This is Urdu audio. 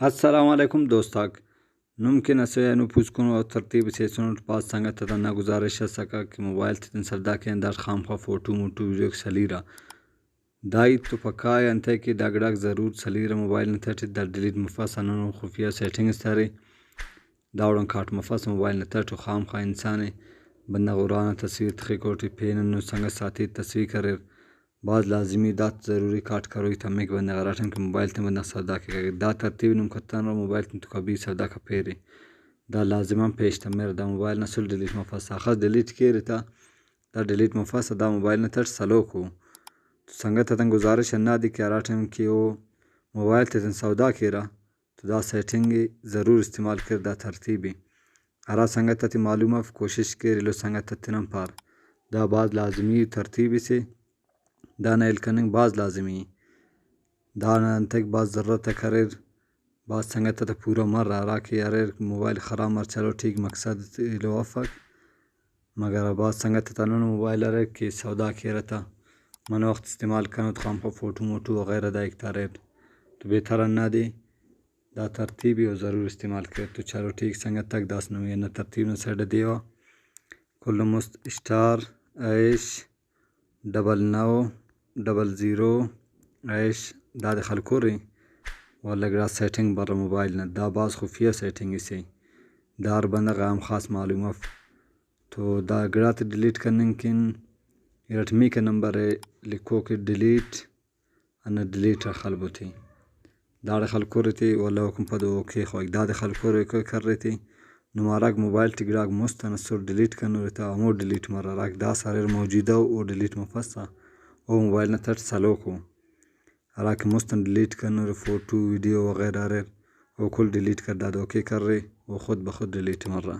السلام علیکم دوستاک ممکن اسے نفوذ کنو اور ترتیب سے سنٹ پاس سنگت تنا گزارش سکا کہ موبائل تن سردا کے اندر خام خواہ فوٹو موٹو ویڈیو سلیرا دائی تو پکائے انتے کہ داگڑاک ضرور سلیرا موبائل نتٹ دا ڈیلیٹ مفاس انو خفیہ سیٹنگز تارے داوڑن کاٹ مفاس موبائل نتٹ خام خواہ انسانے بندہ غرانا تصویر تخیکوٹی پین انو سنگت ساتھی تصویر کرے بعض لازمی دات ضروری کاٹ کروئی تمے کہ بندہ غراٹن کہ موبائل تن بندہ سودا کے دا ترتیب نم کتان رو موبائل تن تو کبھی سودا کا پیرے دا لازمان پیش تمیر دا موبائل نسل ڈیلیٹ مفاس آخر ڈیلیٹ کیے رتا دا ڈیلیٹ مفاس دا موبائل نتر سلو کو تو سنگت تن گزارش انا دی کہ راٹن کہ وہ موبائل تن سودا کیرا تو دا سیٹنگ ضرور استعمال کر دا ترتیبی ارا سنگت تی معلومات کوشش کے رلو سنگت تنم پار دا بعض لازمی ترتیبی سے دانا الکننگ بعض لازمی دانا انتک بعض ضرورت کریر بعض سنگت تا پورا مر رہا کہ یار موبائل خراب مر چلو ٹھیک مقصد لو افق مگر بعض سنگت تا نون موبائل رہے کہ سودا کیا رہتا من وقت استعمال کرنا تو خام پا فوٹو موٹو وغیرہ دا ایک تارے تو بہتر انا دی دا ترتیبی و ضرور استعمال کر تو چلو ٹھیک سنگت تک داس نوی انا ترتیب نا سیڈ دیوا کل مست اسٹار ایش 9900 ایش دا دخل کوری والا گرا سیٹنگ بر موبائل نا دا بعض خفیہ سیٹنگ اسے دار بندہ غام خاص معلومات تو دا گرات ڈیلیٹ کرنے کن رٹمی کا نمبر ہے لکھو کہ ڈیلیٹ انا ڈیلیٹ رخل بوتی دا دخل کوری تھی والا حکم پدو اوکے خواہ دا دخل کوری کر رہی تھی نماراک موبائل تگراک مستنصر ڈیلیٹ کرنو رہتا امو ڈیلیٹ مرا راک دا سارے موجودہ او ڈیلیٹ مفسا او موبائل نا تٹ سلو کو راک مستن ڈیلیٹ کرنو رہ فوٹو ویڈیو وغیرہ رہ او کل ڈیلیٹ کر دا اوکے کر رہے وہ خود بخود ڈیلیٹ مر رہا